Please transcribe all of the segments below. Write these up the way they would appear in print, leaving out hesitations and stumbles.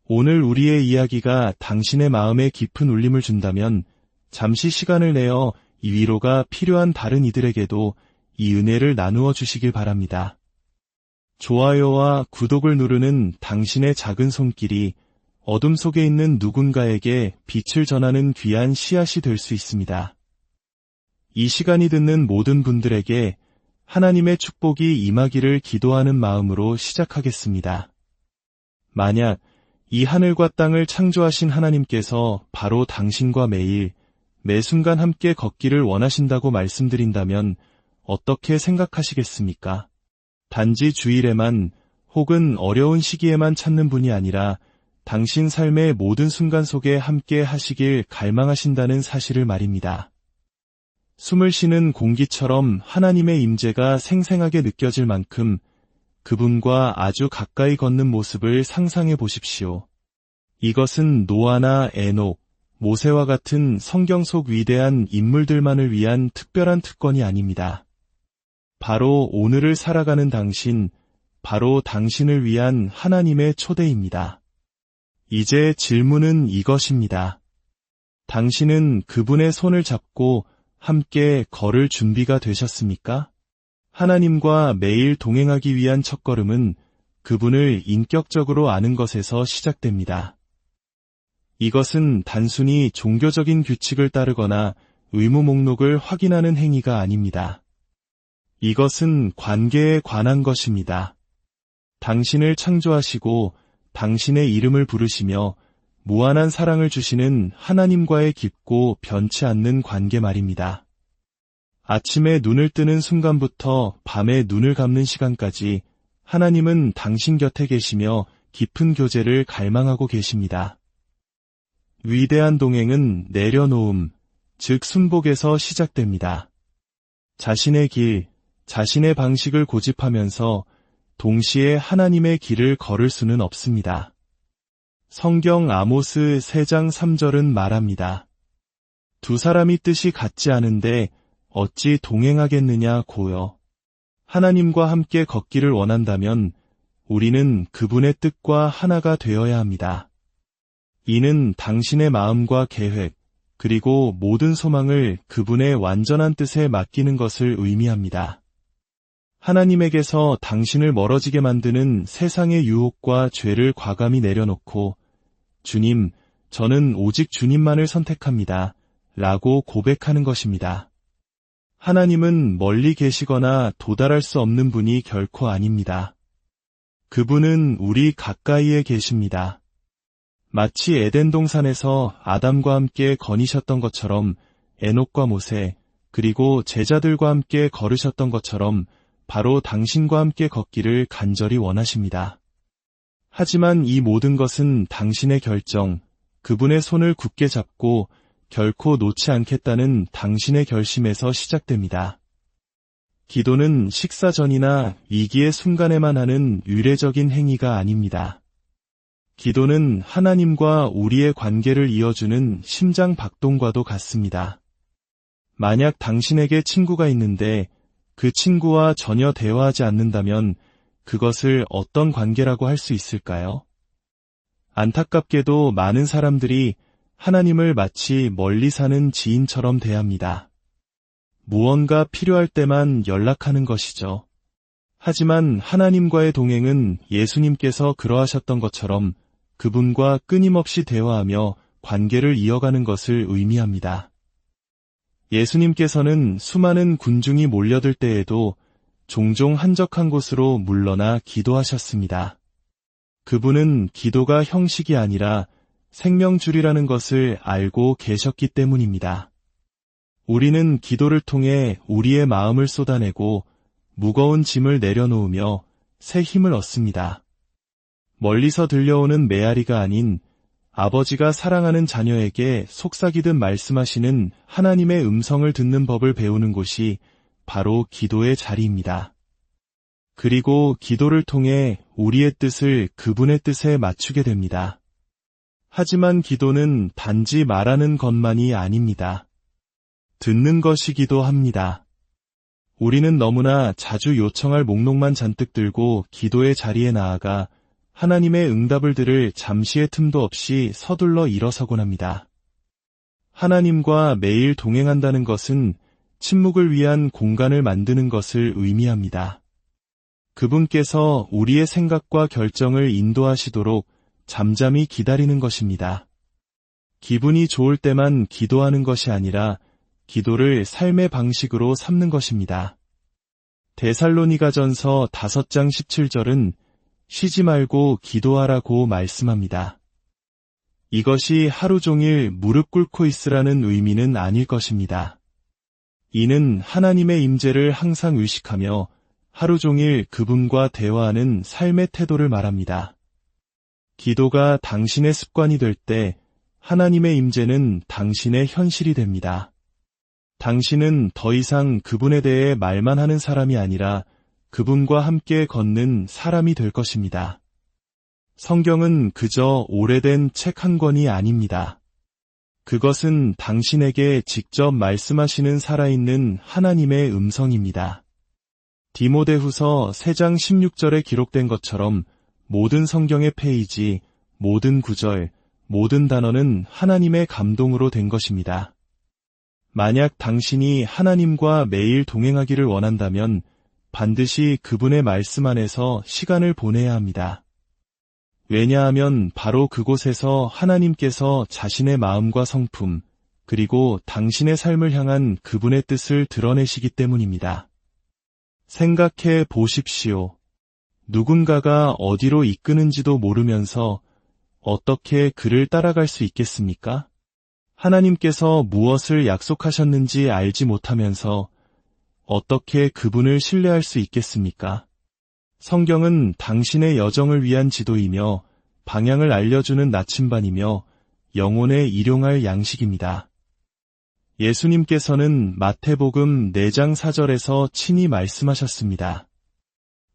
오늘 우리의 이야기가 당신의 마음에 깊은 울림을 준다면 잠시 시간을 내어 이 위로가 필요한 다른 이들에게도 이 은혜를 나누어 주시길 바랍니다. 좋아요와 구독을 누르는 당신의 작은 손길이 어둠 속에 있는 누군가에게 빛을 전하는 귀한 씨앗이 될 수 있습니다. 이 시간이 듣는 모든 분들에게 하나님의 축복이 임하기를 기도하는 마음으로 시작하겠습니다. 만약 이 하늘과 땅을 창조하신 하나님께서 바로 당신과 매일, 매 순간 함께 걷기를 원하신다고 말씀드린다면 어떻게 생각하시겠습니까? 단지 주일에만 혹은 어려운 시기에만 찾는 분이 아니라 당신 삶의 모든 순간 속에 함께 하시길 갈망하신다는 사실을 말입니다. 숨을 쉬는 공기처럼 하나님의 임재가 생생하게 느껴질 만큼 그분과 아주 가까이 걷는 모습을 상상해 보십시오. 이것은 노아나 에녹, 모세와 같은 성경 속 위대한 인물들만을 위한 특별한 특권이 아닙니다. 바로 오늘을 살아가는 당신, 바로 당신을 위한 하나님의 초대입니다. 이제 질문은 이것입니다. 당신은 그분의 손을 잡고 함께 걸을 준비가 되셨습니까? 하나님과 매일 동행하기 위한 첫걸음은 그분을 인격적으로 아는 것에서 시작됩니다. 이것은 단순히 종교적인 규칙을 따르거나 의무 목록을 확인하는 행위가 아닙니다. 이것은 관계에 관한 것입니다. 당신을 창조하시고 당신의 이름을 부르시며 무한한 사랑을 주시는 하나님과의 깊고 변치 않는 관계 말입니다. 아침에 눈을 뜨는 순간부터 밤에 눈을 감는 시간까지 하나님은 당신 곁에 계시며 깊은 교제를 갈망하고 계십니다. 위대한 동행은 내려놓음, 즉 순복에서 시작됩니다. 자신의 길, 자신의 방식을 고집하면서 동시에 하나님의 길을 걸을 수는 없습니다. 성경 아모스 3장 3절은 말합니다. 두 사람이 뜻이 같지 않은데 어찌 동행하겠느냐 고요. 하나님과 함께 걷기를 원한다면 우리는 그분의 뜻과 하나가 되어야 합니다. 이는 당신의 마음과 계획, 그리고 모든 소망을 그분의 완전한 뜻에 맡기는 것을 의미합니다. 하나님에게서 당신을 멀어지게 만드는 세상의 유혹과 죄를 과감히 내려놓고 주님, 저는 오직 주님만을 선택합니다. 라고 고백하는 것입니다. 하나님은 멀리 계시거나 도달할 수 없는 분이 결코 아닙니다. 그분은 우리 가까이에 계십니다. 마치 에덴 동산에서 아담과 함께 거니셨던 것처럼 에녹과 모세, 그리고 제자들과 함께 걸으셨던 것처럼 바로 당신과 함께 걷기를 간절히 원하십니다. 하지만 이 모든 것은 당신의 결정, 그분의 손을 굳게 잡고 결코 놓지 않겠다는 당신의 결심에서 시작됩니다. 기도는 식사 전이나 위기의 순간에만 하는 의례적인 행위가 아닙니다. 기도는 하나님과 우리의 관계를 이어주는 심장 박동과도 같습니다. 만약 당신에게 친구가 있는데 그 친구와 전혀 대화하지 않는다면 그것을 어떤 관계라고 할 수 있을까요? 안타깝게도 많은 사람들이 하나님을 마치 멀리 사는 지인처럼 대합니다. 무언가 필요할 때만 연락하는 것이죠. 하지만 하나님과의 동행은 예수님께서 그러하셨던 것처럼 그분과 끊임없이 대화하며 관계를 이어가는 것을 의미합니다. 예수님께서는 수많은 군중이 몰려들 때에도 종종 한적한 곳으로 물러나 기도하셨습니다. 그분은 기도가 형식이 아니라 생명줄이라는 것을 알고 계셨기 때문입니다. 우리는 기도를 통해 우리의 마음을 쏟아내고 무거운 짐을 내려놓으며 새 힘을 얻습니다. 멀리서 들려오는 메아리가 아닌 아버지가 사랑하는 자녀에게 속삭이듯 말씀하시는 하나님의 음성을 듣는 법을 배우는 곳이 바로 기도의 자리입니다. 그리고 기도를 통해 우리의 뜻을 그분의 뜻에 맞추게 됩니다. 하지만 기도는 단지 말하는 것만이 아닙니다. 듣는 것이기도 합니다. 우리는 너무나 자주 요청할 목록만 잔뜩 들고 기도의 자리에 나아가 하나님의 응답을 들을 잠시의 틈도 없이 서둘러 일어서곤 합니다. 하나님과 매일 동행한다는 것은 침묵을 위한 공간을 만드는 것을 의미합니다. 그분께서 우리의 생각과 결정을 인도하시도록 잠잠히 기다리는 것입니다. 기분이 좋을 때만 기도하는 것이 아니라 기도를 삶의 방식으로 삼는 것입니다. 데살로니가전서 5장 17절은 쉬지 말고 기도하라고 말씀합니다. 이것이 하루 종일 무릎 꿇고 있으라는 의미는 아닐 것입니다. 이는 하나님의 임재를 항상 의식하며 하루 종일 그분과 대화하는 삶의 태도를 말합니다. 기도가 당신의 습관이 될 때 하나님의 임재는 당신의 현실이 됩니다. 당신은 더 이상 그분에 대해 말만 하는 사람이 아니라 그분과 함께 걷는 사람이 될 것입니다. 성경은 그저 오래된 책 한 권이 아닙니다. 그것은 당신에게 직접 말씀하시는 살아있는 하나님의 음성입니다. 디모데후서 3장 16절에 기록된 것처럼 모든 성경의 페이지, 모든 구절, 모든 단어는 하나님의 감동으로 된 것입니다. 만약 당신이 하나님과 매일 동행하기를 원한다면 반드시 그분의 말씀 안에서 시간을 보내야 합니다. 왜냐하면 바로 그곳에서 하나님께서 자신의 마음과 성품, 그리고 당신의 삶을 향한 그분의 뜻을 드러내시기 때문입니다. 생각해 보십시오. 누군가가 어디로 이끄는지도 모르면서 어떻게 그를 따라갈 수 있겠습니까? 하나님께서 무엇을 약속하셨는지 알지 못하면서 어떻게 그분을 신뢰할 수 있겠습니까? 성경은 당신의 여정을 위한 지도이며 방향을 알려주는 나침반이며 영혼에 일용할 양식입니다. 예수님께서는 마태복음 4장 4절에서 친히 말씀하셨습니다.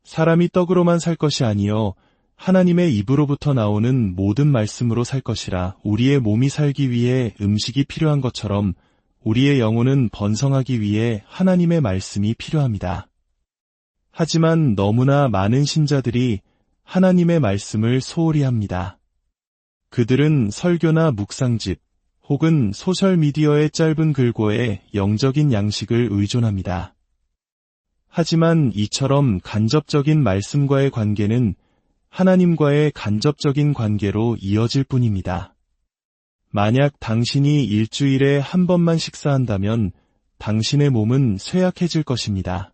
사람이 떡으로만 살 것이 아니요 하나님의 입으로부터 나오는 모든 말씀으로 살 것이라. 우리의 몸이 살기 위해 음식이 필요한 것처럼 우리의 영혼은 번성하기 위해 하나님의 말씀이 필요합니다. 하지만 너무나 많은 신자들이 하나님의 말씀을 소홀히 합니다. 그들은 설교나 묵상집 혹은 소셜미디어의 짧은 글고에 영적인 양식을 의존합니다. 하지만 이처럼 간접적인 말씀과의 관계는 하나님과의 간접적인 관계로 이어질 뿐입니다. 만약 당신이 일주일에 한 번만 식사한다면 당신의 몸은 쇠약해질 것입니다.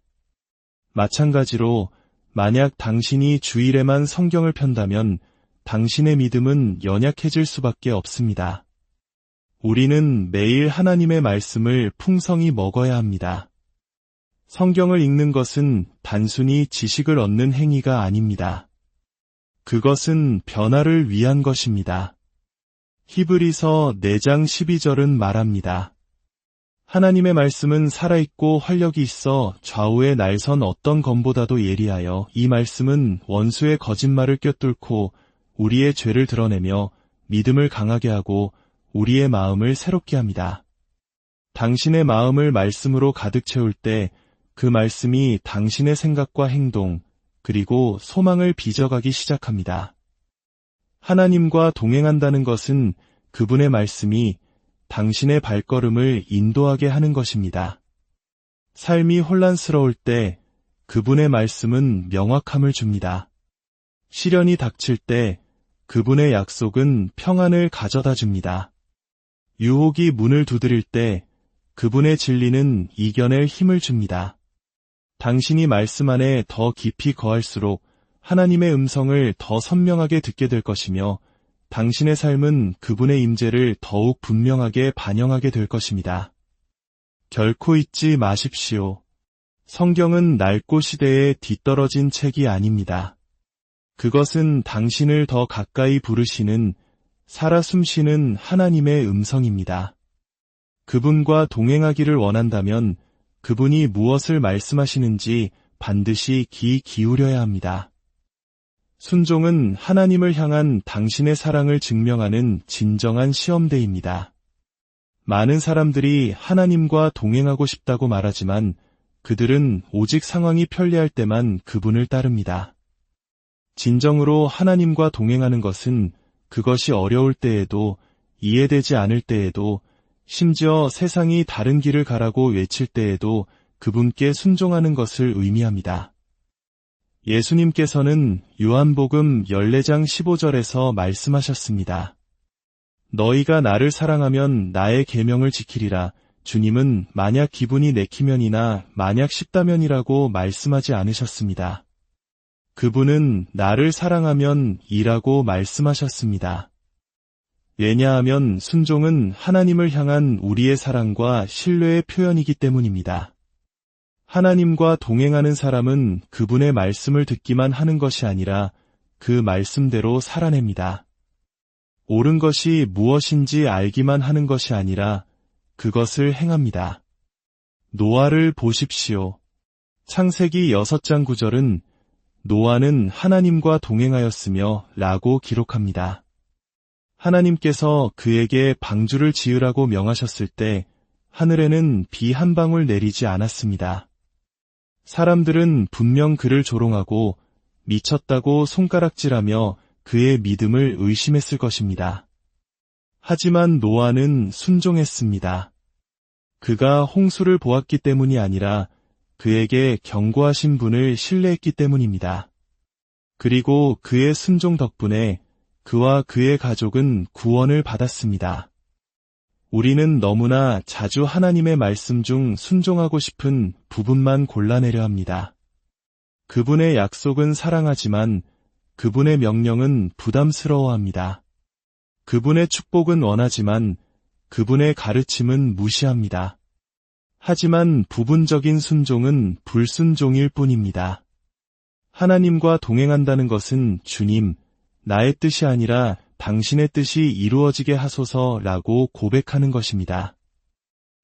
마찬가지로 만약 당신이 주일에만 성경을 편다면 당신의 믿음은 연약해질 수밖에 없습니다. 우리는 매일 하나님의 말씀을 풍성히 먹어야 합니다. 성경을 읽는 것은 단순히 지식을 얻는 행위가 아닙니다. 그것은 변화를 위한 것입니다. 히브리서 4장 12절은 말합니다. 하나님의 말씀은 살아있고 활력이 있어 좌우의 날선 어떤 검보다도 예리하여 이 말씀은 원수의 거짓말을 꿰뚫고 우리의 죄를 드러내며 믿음을 강하게 하고 우리의 마음을 새롭게 합니다. 당신의 마음을 말씀으로 가득 채울 때 그 말씀이 당신의 생각과 행동, 그리고 소망을 빚어가기 시작합니다. 하나님과 동행한다는 것은 그분의 말씀이 당신의 발걸음을 인도하게 하는 것입니다. 삶이 혼란스러울 때 그분의 말씀은 명확함을 줍니다. 시련이 닥칠 때 그분의 약속은 평안을 가져다 줍니다. 유혹이 문을 두드릴 때 그분의 진리는 이겨낼 힘을 줍니다. 당신이 말씀 안에 더 깊이 거할수록 하나님의 음성을 더 선명하게 듣게 될 것이며 당신의 삶은 그분의 임재를 더욱 분명하게 반영하게 될 것입니다. 결코 잊지 마십시오. 성경은 낡고 시대에 뒤떨어진 책이 아닙니다. 그것은 당신을 더 가까이 부르시는 살아 숨쉬는 하나님의 음성입니다. 그분과 동행하기를 원한다면 그분이 무엇을 말씀하시는지 반드시 귀 기울여야 합니다. 순종은 하나님을 향한 당신의 사랑을 증명하는 진정한 시험대입니다. 많은 사람들이 하나님과 동행하고 싶다고 말하지만 그들은 오직 상황이 편리할 때만 그분을 따릅니다. 진정으로 하나님과 동행하는 것은 그것이 어려울 때에도, 이해되지 않을 때에도, 심지어 세상이 다른 길을 가라고 외칠 때에도 그분께 순종하는 것을 의미합니다. 예수님께서는 요한복음 14장 15절에서 말씀하셨습니다. 너희가 나를 사랑하면 나의 계명을 지키리라. 주님은 만약 기분이 내키면이나 만약 쉽다면이라고 말씀하지 않으셨습니다. 그분은 나를 사랑하면 이라고 말씀하셨습니다. 왜냐하면 순종은 하나님을 향한 우리의 사랑과 신뢰의 표현이기 때문입니다. 하나님과 동행하는 사람은 그분의 말씀을 듣기만 하는 것이 아니라 그 말씀대로 살아냅니다. 옳은 것이 무엇인지 알기만 하는 것이 아니라 그것을 행합니다. 노아를 보십시오. 창세기 6장 9절은 노아는 하나님과 동행하였으며 라고 기록합니다. 하나님께서 그에게 방주를 지으라고 명하셨을 때 하늘에는 비 한 방울 내리지 않았습니다. 사람들은 분명 그를 조롱하고 미쳤다고 손가락질하며 그의 믿음을 의심했을 것입니다. 하지만 노아는 순종했습니다. 그가 홍수를 보았기 때문이 아니라 그에게 경고하신 분을 신뢰했기 때문입니다. 그리고 그의 순종 덕분에 그와 그의 가족은 구원을 받았습니다. 우리는 너무나 자주 하나님의 말씀 중 순종하고 싶은 부분만 골라내려 합니다. 그분의 약속은 사랑하지만 그분의 명령은 부담스러워합니다. 그분의 축복은 원하지만 그분의 가르침은 무시합니다. 하지만 부분적인 순종은 불순종일 뿐입니다. 하나님과 동행한다는 것은 주님, 나의 뜻이 아니라 당신의 뜻이 이루어지게 하소서라고 고백하는 것입니다.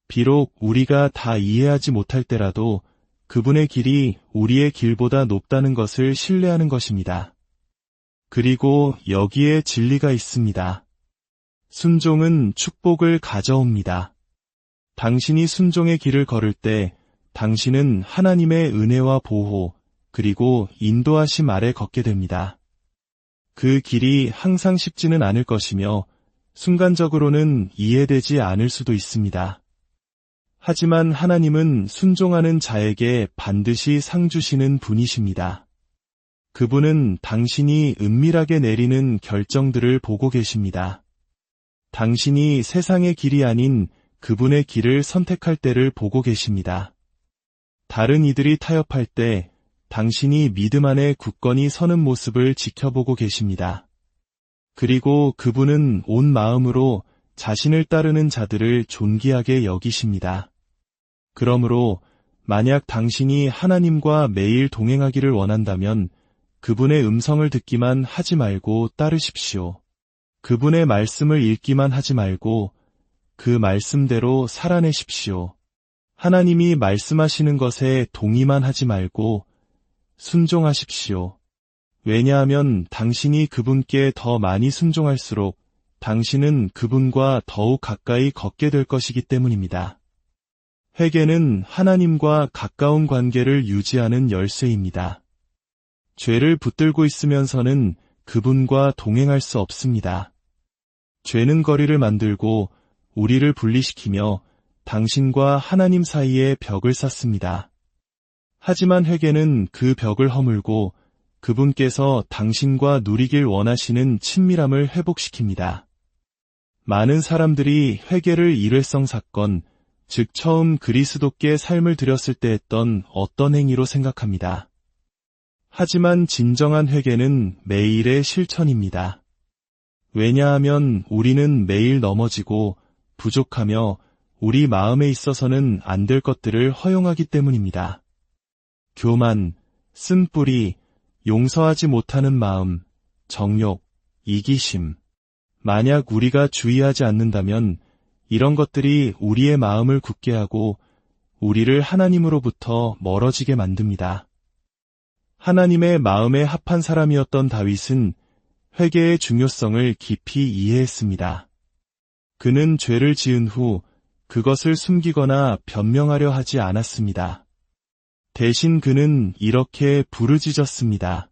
비록 우리가 다 이해하지 못할 때라도 그분의 길이 우리의 길보다 높다는 것을 신뢰하는 것입니다. 그리고 여기에 진리가 있습니다. 순종은 축복을 가져옵니다. 당신이 순종의 길을 걸을 때 당신은 하나님의 은혜와 보호, 그리고 인도하심 아래 걷게 됩니다. 그 길이 항상 쉽지는 않을 것이며 순간적으로는 이해되지 않을 수도 있습니다. 하지만 하나님은 순종하는 자에게 반드시 상 주시는 분이십니다. 그분은 당신이 은밀하게 내리는 결정들을 보고 계십니다. 당신이 세상의 길이 아닌 그분의 길을 선택할 때를 보고 계십니다. 다른 이들이 타협할 때 당신이 믿음 안에 굳건히 서는 모습을 지켜보고 계십니다. 그리고 그분은 온 마음으로 자신을 따르는 자들을 존귀하게 여기십니다. 그러므로 만약 당신이 하나님과 매일 동행하기를 원한다면 그분의 음성을 듣기만 하지 말고 따르십시오. 그분의 말씀을 읽기만 하지 말고 그 말씀대로 살아내십시오. 하나님이 말씀하시는 것에 동의만 하지 말고 순종하십시오. 왜냐하면 당신이 그분께 더 많이 순종할수록 당신은 그분과 더욱 가까이 걷게 될 것이기 때문입니다. 회개는 하나님과 가까운 관계를 유지하는 열쇠입니다. 죄를 붙들고 있으면서는 그분과 동행할 수 없습니다. 죄는 거리를 만들고 우리를 분리시키며 당신과 하나님 사이에 벽을 쌓습니다. 하지만 회개는 그 벽을 허물고 그분께서 당신과 누리길 원하시는 친밀함을 회복시킵니다. 많은 사람들이 회개를 일회성 사건, 즉 처음 그리스도께 삶을 드렸을 때 했던 어떤 행위로 생각합니다. 하지만 진정한 회개는 매일의 실천입니다. 왜냐하면 우리는 매일 넘어지고 부족하며 우리 마음에 있어서는 안 될 것들을 허용하기 때문입니다. 교만, 쓴뿌리, 용서하지 못하는 마음, 정욕, 이기심. 만약 우리가 주의하지 않는다면 이런 것들이 우리의 마음을 굳게 하고 우리를 하나님으로부터 멀어지게 만듭니다. 하나님의 마음에 합한 사람이었던 다윗은 회개의 중요성을 깊이 이해했습니다. 그는 죄를 지은 후 그것을 숨기거나 변명하려 하지 않았습니다. 대신 그는 이렇게 부르짖었습니다.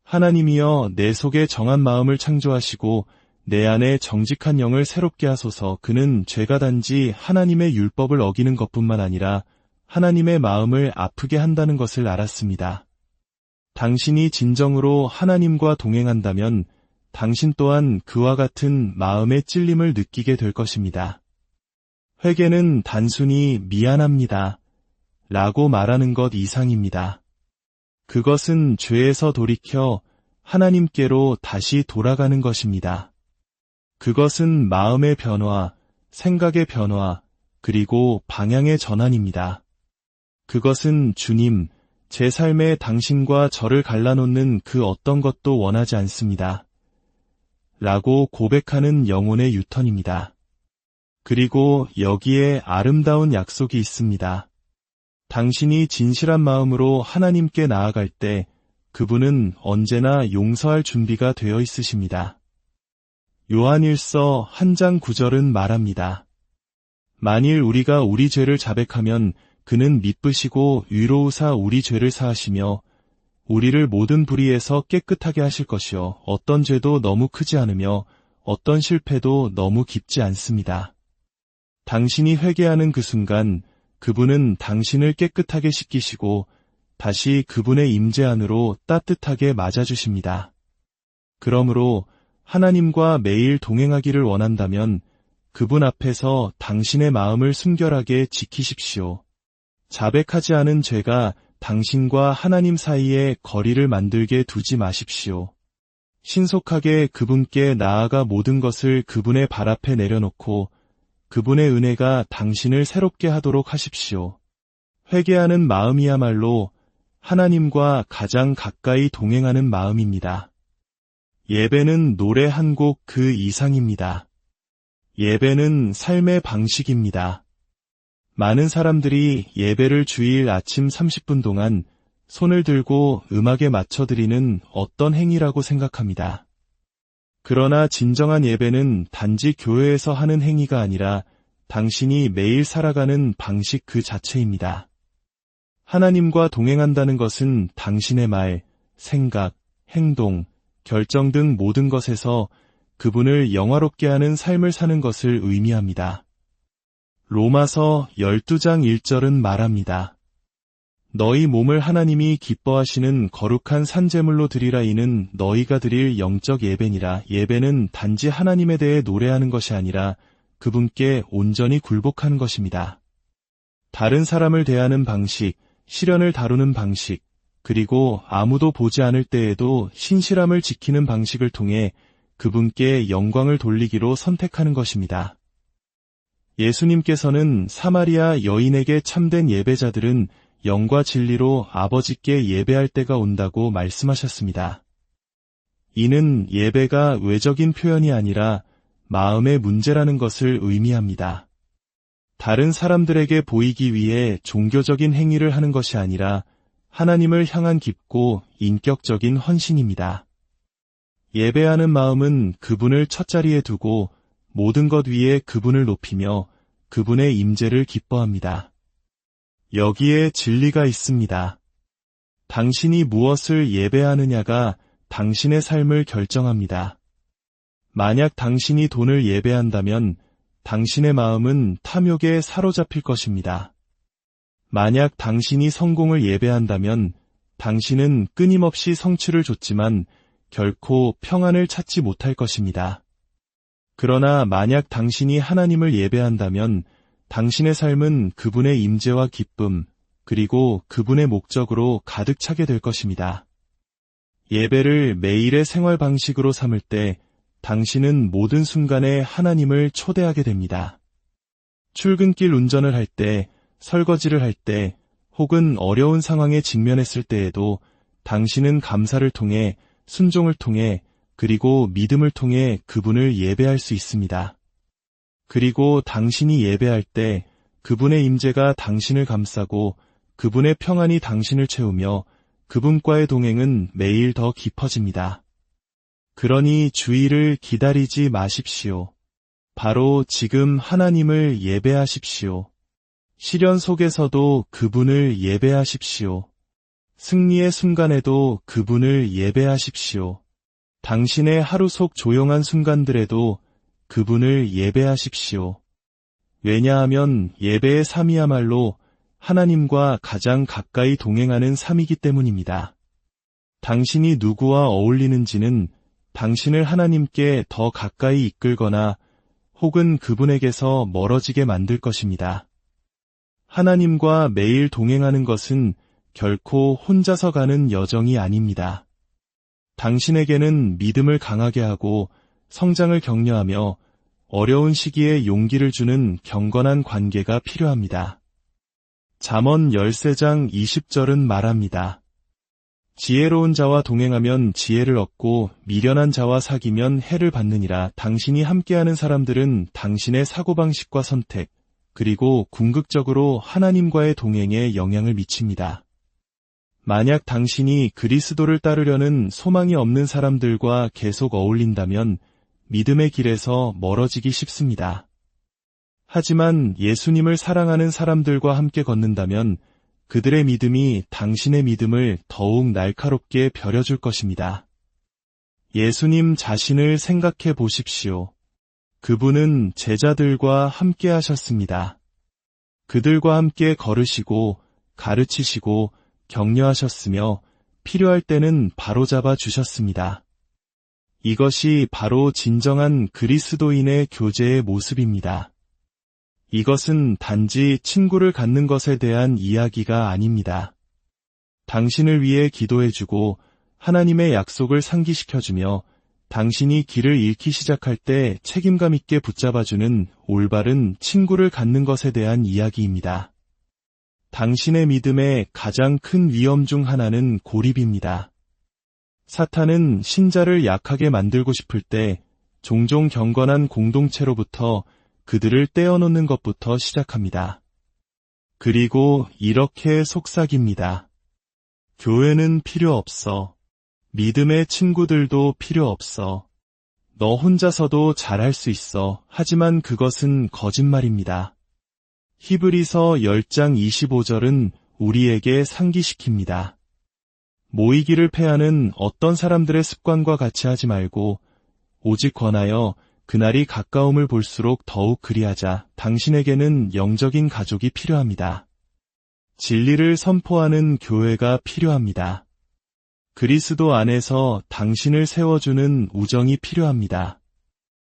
하나님이여 내 속에 정한 마음을 창조하시고 내 안에 정직한 영을 새롭게 하소서. 그는 죄가 단지 하나님의 율법을 어기는 것뿐만 아니라 하나님의 마음을 아프게 한다는 것을 알았습니다. 당신이 진정으로 하나님과 동행한다면 당신 또한 그와 같은 마음의 찔림을 느끼게 될 것입니다. 회개는 단순히 미안합니다 라고 말하는 것 이상입니다. 그것은 죄에서 돌이켜 하나님께로 다시 돌아가는 것입니다. 그것은 마음의 변화, 생각의 변화, 그리고 방향의 전환입니다. 그것은 주님, 제 삶에 당신과 저를 갈라놓는 그 어떤 것도 원하지 않습니다. 라고 고백하는 영혼의 유턴입니다. 그리고 여기에 아름다운 약속이 있습니다. 당신이 진실한 마음으로 하나님께 나아갈 때 그분은 언제나 용서할 준비가 되어 있으십니다. 요한일서 1장 9절은 말합니다. 만일 우리가 우리 죄를 자백하면 그는 미쁘시고 위로우사 우리 죄를 사하시며 우리를 모든 불의에서 깨끗하게 하실 것이요 어떤 죄도 너무 크지 않으며 어떤 실패도 너무 깊지 않습니다. 당신이 회개하는 그 순간 그분은 당신을 깨끗하게 씻기시고 다시 그분의 임재 안으로 따뜻하게 맞아주십니다. 그러므로 하나님과 매일 동행하기를 원한다면 그분 앞에서 당신의 마음을 순결하게 지키십시오. 자백하지 않은 죄가 당신과 하나님 사이에 거리를 만들게 두지 마십시오. 신속하게 그분께 나아가 모든 것을 그분의 발 앞에 내려놓고 그분의 은혜가 당신을 새롭게 하도록 하십시오. 회개하는 마음이야말로 하나님과 가장 가까이 동행하는 마음입니다. 예배는 노래 한 곡 그 이상입니다. 예배는 삶의 방식입니다. 많은 사람들이 예배를 주일 아침 30분 동안 손을 들고 음악에 맞춰드리는 어떤 행위라고 생각합니다. 그러나 진정한 예배는 단지 교회에서 하는 행위가 아니라 당신이 매일 살아가는 방식 그 자체입니다. 하나님과 동행한다는 것은 당신의 말, 생각, 행동, 결정 등 모든 것에서 그분을 영화롭게 하는 삶을 사는 것을 의미합니다. 로마서 12장 1절은 말합니다. 너희 몸을 하나님이 기뻐하시는 거룩한 산제물로 드리라. 이는 너희가 드릴 영적 예배니라. 예배는 단지 하나님에 대해 노래하는 것이 아니라 그분께 온전히 굴복하는 것입니다. 다른 사람을 대하는 방식, 시련을 다루는 방식, 그리고 아무도 보지 않을 때에도 신실함을 지키는 방식을 통해 그분께 영광을 돌리기로 선택하는 것입니다. 예수님께서는 사마리아 여인에게 참된 예배자들은 영과 진리로 아버지께 예배할 때가 온다고 말씀하셨습니다. 이는 예배가 외적인 표현이 아니라 마음의 문제라는 것을 의미합니다. 다른 사람들에게 보이기 위해 종교적인 행위를 하는 것이 아니라 하나님을 향한 깊고 인격적인 헌신입니다. 예배하는 마음은 그분을 첫자리에 두고 모든 것 위에 그분을 높이며 그분의 임재를 기뻐합니다. 여기에 진리가 있습니다. 당신이 무엇을 예배하느냐가 당신의 삶을 결정합니다. 만약 당신이 돈을 예배한다면 당신의 마음은 탐욕에 사로잡힐 것입니다. 만약 당신이 성공을 예배한다면 당신은 끊임없이 성취를 줬지만 결코 평안을 찾지 못할 것입니다. 그러나 만약 당신이 하나님을 예배한다면 당신의 삶은 그분의 임재와 기쁨, 그리고 그분의 목적으로 가득 차게 될 것입니다. 예배를 매일의 생활 방식으로 삼을 때 당신은 모든 순간에 하나님을 초대하게 됩니다. 출근길 운전을 할 때, 설거지를 할 때, 혹은 어려운 상황에 직면했을 때에도 당신은 감사를 통해, 순종을 통해, 그리고 믿음을 통해 그분을 예배할 수 있습니다. 그리고 당신이 예배할 때 그분의 임재가 당신을 감싸고 그분의 평안이 당신을 채우며 그분과의 동행은 매일 더 깊어집니다. 그러니 주일을 기다리지 마십시오. 바로 지금 하나님을 예배하십시오. 시련 속에서도 그분을 예배하십시오. 승리의 순간에도 그분을 예배하십시오. 당신의 하루 속 조용한 순간들에도 그분을 예배하십시오. 왜냐하면 예배의 삶이야말로 하나님과 가장 가까이 동행하는 삶이기 때문입니다. 당신이 누구와 어울리는지는 당신을 하나님께 더 가까이 이끌거나 혹은 그분에게서 멀어지게 만들 것입니다. 하나님과 매일 동행하는 것은 결코 혼자서 가는 여정이 아닙니다. 당신에게는 믿음을 강하게 하고 성장을 격려하며 어려운 시기에 용기를 주는 경건한 관계가 필요합니다. 잠언 13장 20절은 말합니다. 지혜로운 자와 동행하면 지혜를 얻고 미련한 자와 사귀면 해를 받느니라. 당신이 함께하는 사람들은 당신의 사고방식과 선택, 그리고 궁극적으로 하나님과의 동행에 영향을 미칩니다. 만약 당신이 그리스도를 따르려는 소망이 없는 사람들과 계속 어울린다면 믿음의 길에서 멀어지기 쉽습니다. 하지만 예수님을 사랑하는 사람들과 함께 걷는다면 그들의 믿음이 당신의 믿음을 더욱 날카롭게 벼려줄 것입니다. 예수님 자신을 생각해 보십시오. 그분은 제자들과 함께 하셨습니다. 그들과 함께 걸으시고 가르치시고 격려하셨으며 필요할 때는 바로잡아 주셨습니다. 이것이 바로 진정한 그리스도인의 교제의 모습입니다. 이것은 단지 친구를 갖는 것에 대한 이야기가 아닙니다. 당신을 위해 기도해주고 하나님의 약속을 상기시켜주며 당신이 길을 잃기 시작할 때 책임감 있게 붙잡아주는 올바른 친구를 갖는 것에 대한 이야기입니다. 당신의 믿음의 가장 큰 위험 중 하나는 고립입니다. 사탄은 신자를 약하게 만들고 싶을 때 종종 경건한 공동체로부터 그들을 떼어놓는 것부터 시작합니다. 그리고 이렇게 속삭입니다. 교회는 필요 없어. 믿음의 친구들도 필요 없어. 너 혼자서도 잘할 수 있어. 하지만 그것은 거짓말입니다. 히브리서 10장 25절은 우리에게 상기시킵니다. 모이기를 패하는 어떤 사람들의 습관과 같이 하지 말고 오직 권하여 그날이 가까움을 볼수록 더욱 그리하자. 당신에게는 영적인 가족이 필요합니다. 진리를 선포하는 교회가 필요합니다. 그리스도 안에서 당신을 세워주는 우정이 필요합니다.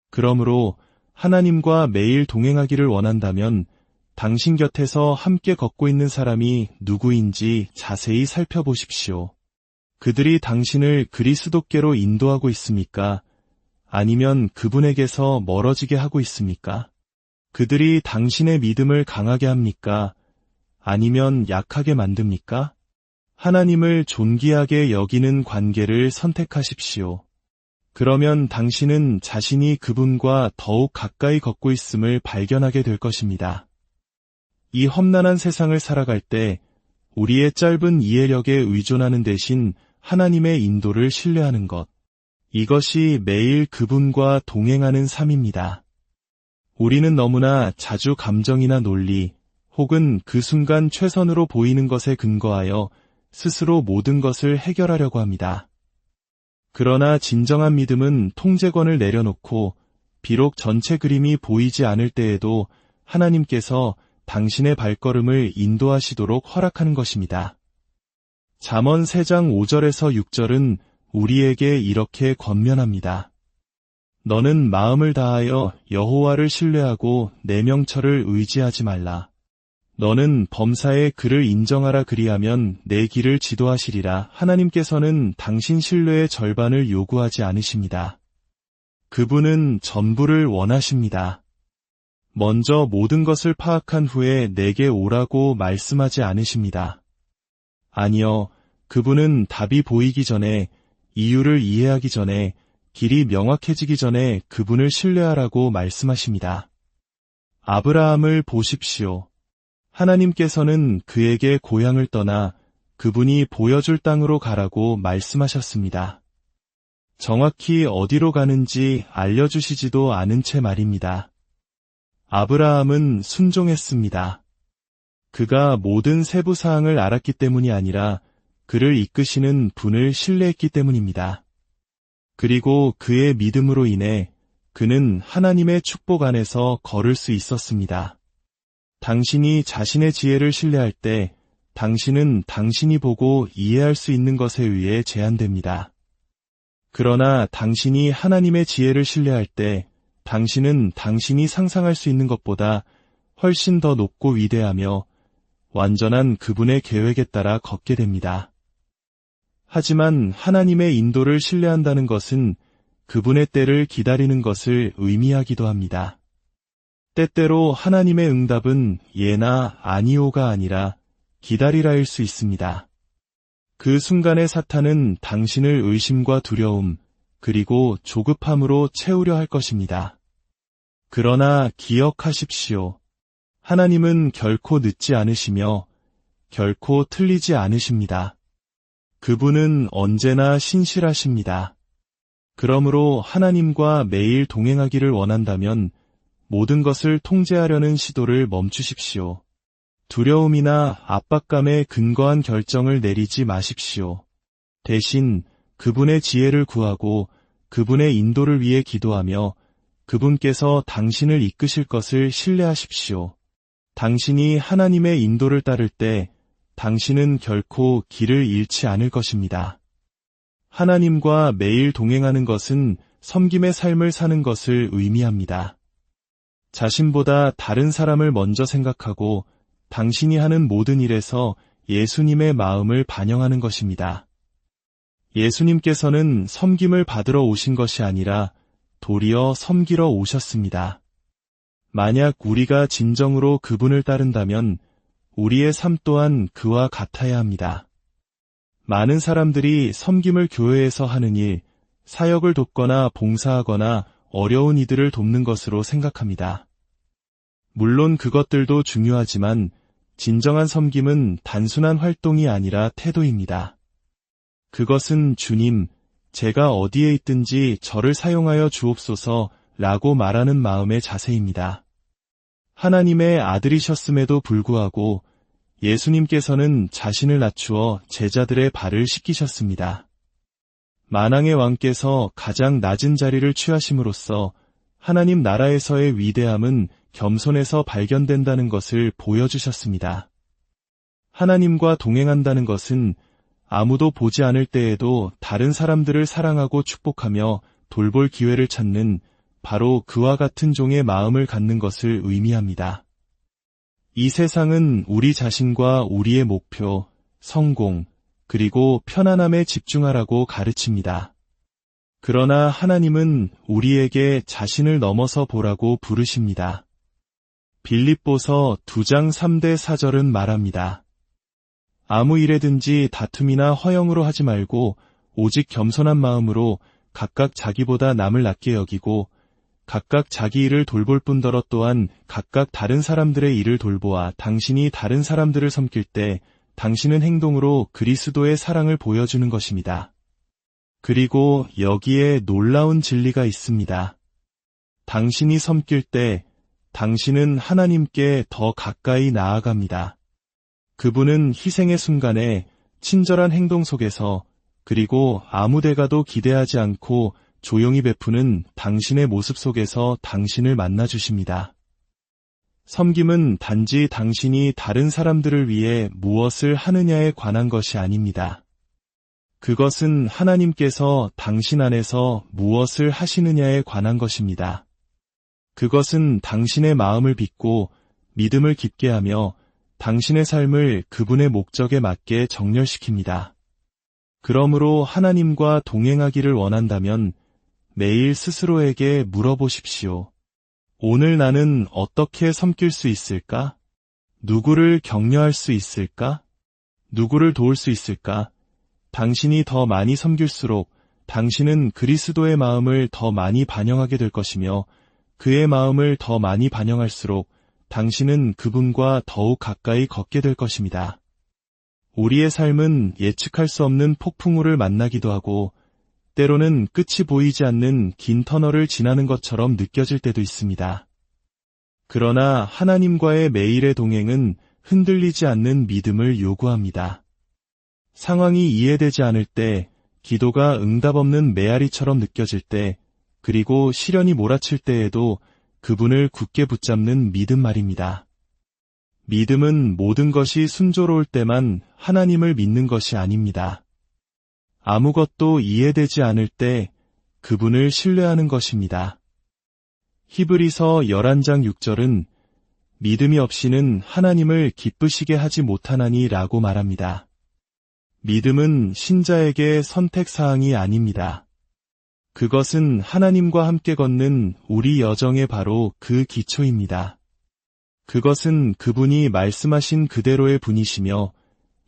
그러므로 하나님과 매일 동행하기를 원한다면 당신 곁에서 함께 걷고 있는 사람이 누구인지 자세히 살펴보십시오. 그들이 당신을 그리스도께로 인도하고 있습니까? 아니면 그분에게서 멀어지게 하고 있습니까? 그들이 당신의 믿음을 강하게 합니까? 아니면 약하게 만듭니까? 하나님을 존귀하게 여기는 관계를 선택하십시오. 그러면 당신은 자신이 그분과 더욱 가까이 걷고 있음을 발견하게 될 것입니다. 이 험난한 세상을 살아갈 때 우리의 짧은 이해력에 의존하는 대신 하나님의 인도를 신뢰하는 것. 이것이 매일 그분과 동행하는 삶입니다. 우리는 너무나 자주 감정이나 논리, 혹은 그 순간 최선으로 보이는 것에 근거하여 스스로 모든 것을 해결하려고 합니다. 그러나 진정한 믿음은 통제권을 내려놓고 비록 전체 그림이 보이지 않을 때에도 하나님께서 당신의 발걸음을 인도하시도록 허락하는 것입니다. 잠언 3장 5절에서 6절은 우리에게 이렇게 권면합니다. 너는 마음을 다하여 여호와를 신뢰하고 내 명철을 의지하지 말라. 너는 범사에 그를 인정하라. 그리하면 내 길을 지도하시리라. 하나님께서는 당신 신뢰의 절반을 요구하지 않으십니다. 그분은 전부를 원하십니다. 먼저 모든 것을 파악한 후에 내게 오라고 말씀하지 않으십니다. 아니요, 그분은 답이 보이기 전에, 이유를 이해하기 전에, 길이 명확해지기 전에 그분을 신뢰하라고 말씀하십니다. 아브라함을 보십시오. 하나님께서는 그에게 고향을 떠나 그분이 보여줄 땅으로 가라고 말씀하셨습니다. 정확히 어디로 가는지 알려주시지도 않은 채 말입니다. 아브라함은 순종했습니다. 그가 모든 세부 사항을 알았기 때문이 아니라 그를 이끄시는 분을 신뢰했기 때문입니다. 그리고 그의 믿음으로 인해 그는 하나님의 축복 안에서 걸을 수 있었습니다. 당신이 자신의 지혜를 신뢰할 때 당신은 당신이 보고 이해할 수 있는 것에 의해 제한됩니다. 그러나 당신이 하나님의 지혜를 신뢰할 때 당신은 당신이 상상할 수 있는 것보다 훨씬 더 높고 위대하며 완전한 그분의 계획에 따라 걷게 됩니다. 하지만 하나님의 인도를 신뢰한다는 것은 그분의 때를 기다리는 것을 의미하기도 합니다. 때때로 하나님의 응답은 예나 아니오가 아니라 기다리라일 수 있습니다. 그 순간에 사탄은 당신을 의심과 두려움, 그리고 조급함으로 채우려 할 것입니다. 그러나 기억하십시오. 하나님은 결코 늦지 않으시며 결코 틀리지 않으십니다. 그분은 언제나 신실하십니다. 그러므로 하나님과 매일 동행하기를 원한다면 모든 것을 통제하려는 시도를 멈추십시오. 두려움이나 압박감에 근거한 결정을 내리지 마십시오. 대신 그분의 지혜를 구하고 그분의 인도를 위해 기도하며 그분께서 당신을 이끄실 것을 신뢰하십시오. 당신이 하나님의 인도를 따를 때 당신은 결코 길을 잃지 않을 것입니다. 하나님과 매일 동행하는 것은 섬김의 삶을 사는 것을 의미합니다. 자신보다 다른 사람을 먼저 생각하고 당신이 하는 모든 일에서 예수님의 마음을 반영하는 것입니다. 예수님께서는 섬김을 받으러 오신 것이 아니라 도리어 섬기러 오셨습니다. 만약 우리가 진정으로 그분을 따른다면 우리의 삶 또한 그와 같아야 합니다. 많은 사람들이 섬김을 교회에서 하는 일, 사역을 돕거나 봉사하거나 어려운 이들을 돕는 것으로 생각합니다. 물론 그것들도 중요하지만 진정한 섬김은 단순한 활동이 아니라 태도입니다. 그것은 주님, 제가 어디에 있든지 저를 사용하여 주옵소서 라고 말하는 마음의 자세입니다. 하나님의 아들이셨음에도 불구하고 예수님께서는 자신을 낮추어 제자들의 발을 씻기셨습니다. 만왕의 왕께서 가장 낮은 자리를 취하심으로써 하나님 나라에서의 위대함은 겸손에서 발견된다는 것을 보여주셨습니다. 하나님과 동행한다는 것은 아무도 보지 않을 때에도 다른 사람들을 사랑하고 축복하며 돌볼 기회를 찾는 바로 그와 같은 종의 마음을 갖는 것을 의미합니다. 이 세상은 우리 자신과 우리의 목표, 성공, 그리고 편안함에 집중하라고 가르칩니다. 그러나 하나님은 우리에게 자신을 넘어서 보라고 부르십니다. 빌립보서 2장 3대 4절은 말합니다. 아무 일에든지 다툼이나 허영으로 하지 말고 오직 겸손한 마음으로 각각 자기보다 남을 낮게 여기고 각각 자기 일을 돌볼 뿐더러 또한 각각 다른 사람들의 일을 돌보아 당신이 다른 사람들을 섬길 때 당신은 행동으로 그리스도의 사랑을 보여주는 것입니다. 그리고 여기에 놀라운 진리가 있습니다. 당신이 섬길 때 당신은 하나님께 더 가까이 나아갑니다. 그분은 희생의 순간에 친절한 행동 속에서 그리고 아무 대가도 기대하지 않고 조용히 베푸는 당신의 모습 속에서 당신을 만나주십니다. 섬김은 단지 당신이 다른 사람들을 위해 무엇을 하느냐에 관한 것이 아닙니다. 그것은 하나님께서 당신 안에서 무엇을 하시느냐에 관한 것입니다. 그것은 당신의 마음을 빚고 믿음을 깊게 하며 당신의 삶을 그분의 목적에 맞게 정렬시킵니다. 그러므로 하나님과 동행하기를 원한다면 매일 스스로에게 물어보십시오. 오늘 나는 어떻게 섬길 수 있을까? 누구를 격려할 수 있을까? 누구를 도울 수 있을까? 당신이 더 많이 섬길수록 당신은 그리스도의 마음을 더 많이 반영하게 될 것이며 그의 마음을 더 많이 반영할수록 당신은 그분과 더욱 가까이 걷게 될 것입니다. 우리의 삶은 예측할 수 없는 폭풍우를 만나기도 하고 때로는 끝이 보이지 않는 긴 터널을 지나는 것처럼 느껴질 때도 있습니다. 그러나 하나님과의 매일의 동행은 흔들리지 않는 믿음을 요구합니다. 상황이 이해되지 않을 때, 기도가 응답 없는 메아리처럼 느껴질 때, 그리고 시련이 몰아칠 때에도 그분을 굳게 붙잡는 믿음 말입니다. 믿음은 모든 것이 순조로울 때만 하나님을 믿는 것이 아닙니다. 아무것도 이해되지 않을 때 그분을 신뢰하는 것입니다. 히브리서 11장 6절은 믿음이 없이는 하나님을 기쁘시게 하지 못하나니 라고 말합니다. 믿음은 신자에게 선택사항이 아닙니다. 그것은 하나님과 함께 걷는 우리 여정의 바로 그 기초입니다. 그것은 그분이 말씀하신 그대로의 분이시며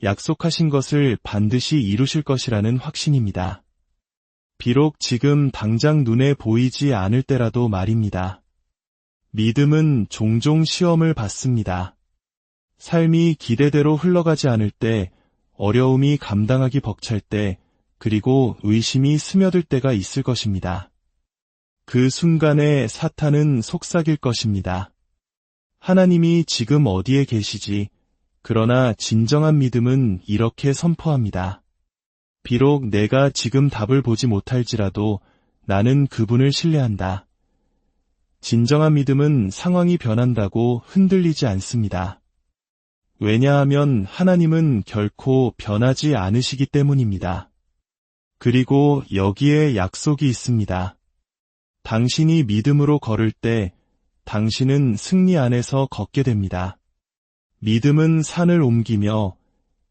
약속하신 것을 반드시 이루실 것이라는 확신입니다. 비록 지금 당장 눈에 보이지 않을 때라도 말입니다. 믿음은 종종 시험을 받습니다. 삶이 기대대로 흘러가지 않을 때, 어려움이 감당하기 벅찰 때, 그리고 의심이 스며들 때가 있을 것입니다. 그 순간에 사탄은 속삭일 것입니다. 하나님이 지금 어디에 계시지? 그러나 진정한 믿음은 이렇게 선포합니다. 비록 내가 지금 답을 보지 못할지라도 나는 그분을 신뢰한다. 진정한 믿음은 상황이 변한다고 흔들리지 않습니다. 왜냐하면 하나님은 결코 변하지 않으시기 때문입니다. 그리고 여기에 약속이 있습니다. 당신이 믿음으로 걸을 때 당신은 승리 안에서 걷게 됩니다. 믿음은 산을 옮기며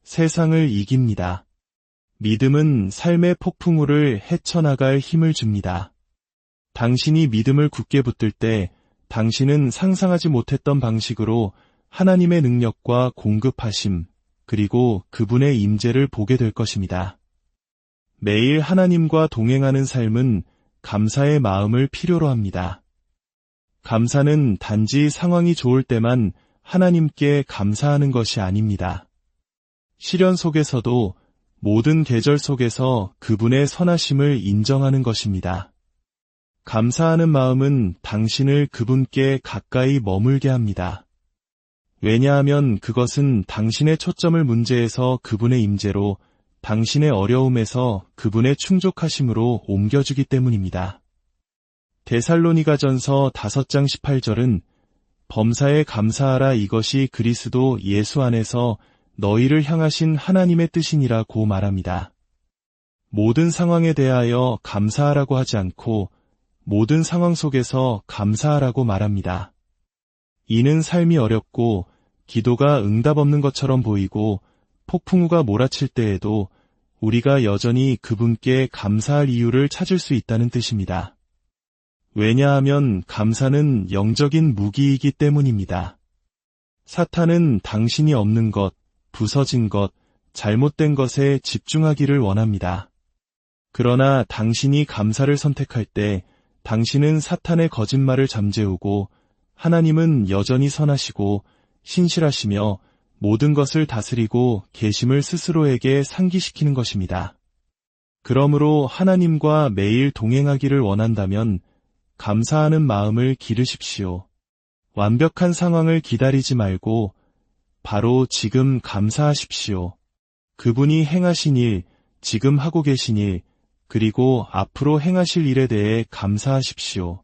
세상을 이깁니다. 믿음은 삶의 폭풍우를 헤쳐나갈 힘을 줍니다. 당신이 믿음을 굳게 붙들 때 당신은 상상하지 못했던 방식으로 하나님의 능력과 공급하심, 그리고 그분의 임재를 보게 될 것입니다. 매일 하나님과 동행하는 삶은 감사의 마음을 필요로 합니다. 감사는 단지 상황이 좋을 때만 하나님께 감사하는 것이 아닙니다. 시련 속에서도 모든 계절 속에서 그분의 선하심을 인정하는 것입니다. 감사하는 마음은 당신을 그분께 가까이 머물게 합니다. 왜냐하면 그것은 당신의 초점을 문제에서 그분의 임재로, 당신의 어려움에서 그분의 충족하심으로 옮겨주기 때문입니다. 데살로니가전서 5장 18절은 범사에 감사하라, 이것이 그리스도 예수 안에서 너희를 향하신 하나님의 뜻이니라고 말합니다. 모든 상황에 대하여 감사하라고 하지 않고 모든 상황 속에서 감사하라고 말합니다. 이는 삶이 어렵고 기도가 응답 없는 것처럼 보이고 폭풍우가 몰아칠 때에도 우리가 여전히 그분께 감사할 이유를 찾을 수 있다는 뜻입니다. 왜냐하면 감사는 영적인 무기이기 때문입니다. 사탄은 당신이 없는 것, 부서진 것, 잘못된 것에 집중하기를 원합니다. 그러나 당신이 감사를 선택할 때 당신은 사탄의 거짓말을 잠재우고 하나님은 여전히 선하시고 신실하시며 모든 것을 다스리고 계심을 스스로에게 상기시키는 것입니다. 그러므로 하나님과 매일 동행하기를 원한다면 감사하는 마음을 기르십시오. 완벽한 상황을 기다리지 말고 바로 지금 감사하십시오. 그분이 행하신 일, 지금 하고 계신 일, 그리고 앞으로 행하실 일에 대해 감사하십시오.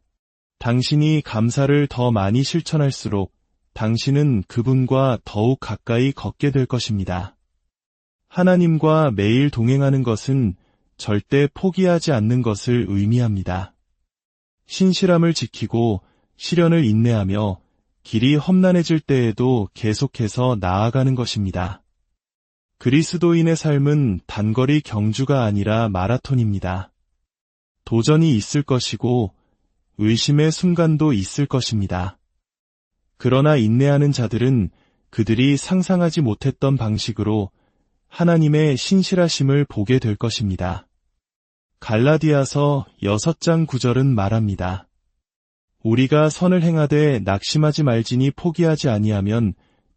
당신이 감사를 더 많이 실천할수록 당신은 그분과 더욱 가까이 걷게 될 것입니다. 하나님과 매일 동행하는 것은 절대 포기하지 않는 것을 의미합니다. 신실함을 지키고 시련을 인내하며 길이 험난해질 때에도 계속해서 나아가는 것입니다. 그리스도인의 삶은 단거리 경주가 아니라 마라톤입니다. 도전이 있을 것이고 의심의 순간도 있을 것입니다. 그러나 인내하는 자들은 그들이 상상하지 못했던 방식으로 하나님의 신실하심을 보게 될 것입니다. 갈라디아서 6장 9절은 말합니다. 우리가 선을 행하되 낙심하지 말지니 포기하지 아니하면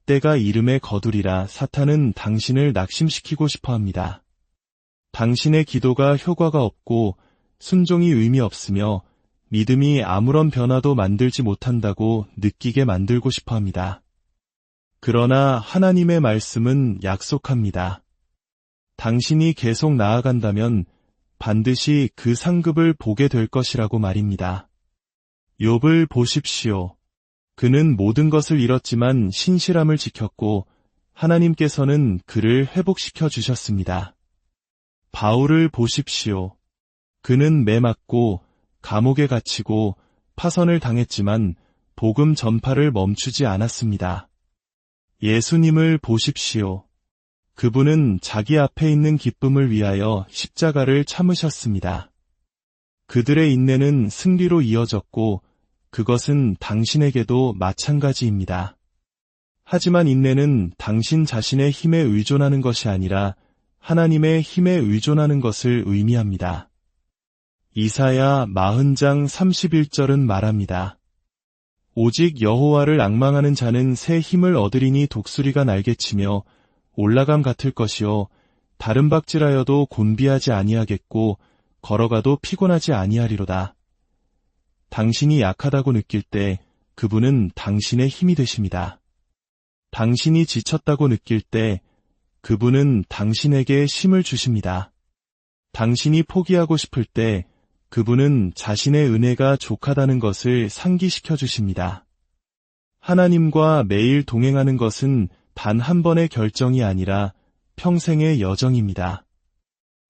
때가 이름에 거두리라. 사탄은 당신을 낙심시키고 싶어합니다. 당신의 기도가 효과가 없고 순종이 의미 없으며 믿음이 아무런 변화도 만들지 못한다고 느끼게 만들고 싶어합니다. 그러나 하나님의 말씀은 약속합니다. 당신이 계속 나아간다면 반드시 그 상급을 보게 될 것이라고 말입니다. 욥을 보십시오. 그는 모든 것을 잃었지만 신실함을 지켰고 하나님께서는 그를 회복시켜 주셨습니다. 바울을 보십시오. 그는 매맞고 감옥에 갇히고 파선을 당했지만 복음 전파를 멈추지 않았습니다. 예수님을 보십시오. 그분은 자기 앞에 있는 기쁨을 위하여 십자가를 참으셨습니다. 그들의 인내는 승리로 이어졌고 그것은 당신에게도 마찬가지입니다. 하지만 인내는 당신 자신의 힘에 의존하는 것이 아니라 하나님의 힘에 의존하는 것을 의미합니다. 이사야 40장 31절은 말합니다. 오직 여호와를 앙망하는 자는 새 힘을 얻으리니 독수리가 날개치며 올라감 같을 것이요 다른 박질하여도 곤비하지 아니하겠고 걸어가도 피곤하지 아니하리로다. 당신이 약하다고 느낄 때 그분은 당신의 힘이 되십니다. 당신이 지쳤다고 느낄 때 그분은 당신에게 힘을 주십니다. 당신이 포기하고 싶을 때 그분은 자신의 은혜가 족하다는 것을 상기시켜 주십니다. 하나님과 매일 동행하는 것은 단 한 번의 결정이 아니라 평생의 여정입니다.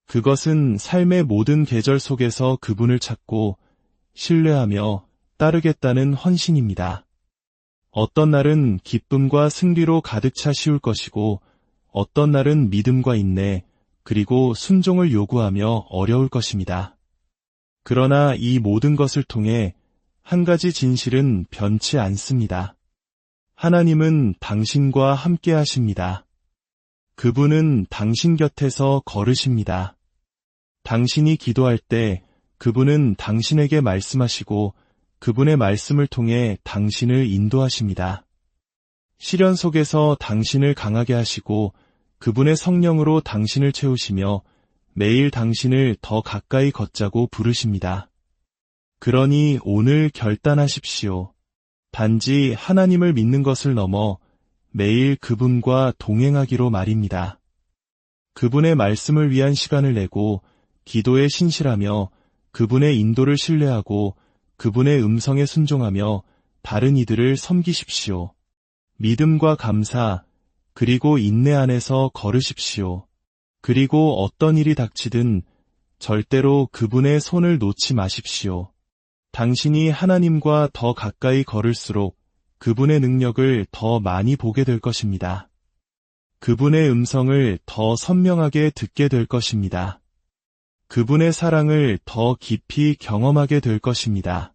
그것은 삶의 모든 계절 속에서 그분을 찾고 신뢰하며 따르겠다는 헌신입니다. 어떤 날은 기쁨과 승리로 가득 차 씌울 것이고 어떤 날은 믿음과 인내 그리고 순종을 요구하며 어려울 것입니다. 그러나 이 모든 것을 통해 한 가지 진실은 변치 않습니다. 하나님은 당신과 함께 하십니다. 그분은 당신 곁에서 걸으십니다. 당신이 기도할 때 그분은 당신에게 말씀하시고 그분의 말씀을 통해 당신을 인도하십니다. 시련 속에서 당신을 강하게 하시고 그분의 성령으로 당신을 채우시며 매일 당신을 더 가까이 걷자고 부르십니다. 그러니 오늘 결단하십시오. 단지 하나님을 믿는 것을 넘어 매일 그분과 동행하기로 말입니다. 그분의 말씀을 위한 시간을 내고 기도에 신실하며 그분의 인도를 신뢰하고 그분의 음성에 순종하며 다른 이들을 섬기십시오. 믿음과 감사, 그리고 인내 안에서 걸으십시오. 그리고 어떤 일이 닥치든 절대로 그분의 손을 놓지 마십시오. 당신이 하나님과 더 가까이 걸을수록 그분의 능력을 더 많이 보게 될 것입니다. 그분의 음성을 더 선명하게 듣게 될 것입니다. 그분의 사랑을 더 깊이 경험하게 될 것입니다.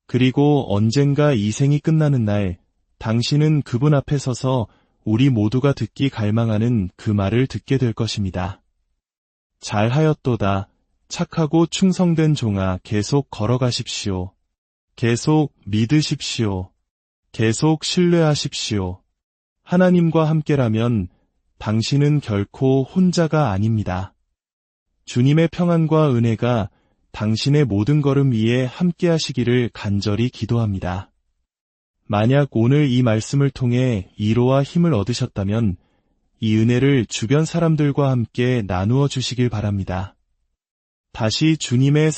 그리고 언젠가 이 생이 끝나는 날, 당신은 그분 앞에 서서 우리 모두가 듣기 갈망하는 그 말을 듣게 될 것입니다. 잘하였도다. 착하고 충성된 종아, 계속 걸어가십시오. 계속 믿으십시오. 계속 신뢰하십시오. 하나님과 함께라면 당신은 결코 혼자가 아닙니다. 주님의 평안과 은혜가 당신의 모든 걸음 위에 함께 하시기를 간절히 기도합니다. 만약 오늘 이 말씀을 통해 위로와 힘을 얻으셨다면 이 은혜를 주변 사람들과 함께 나누어 주시길 바랍니다. 다시 주님의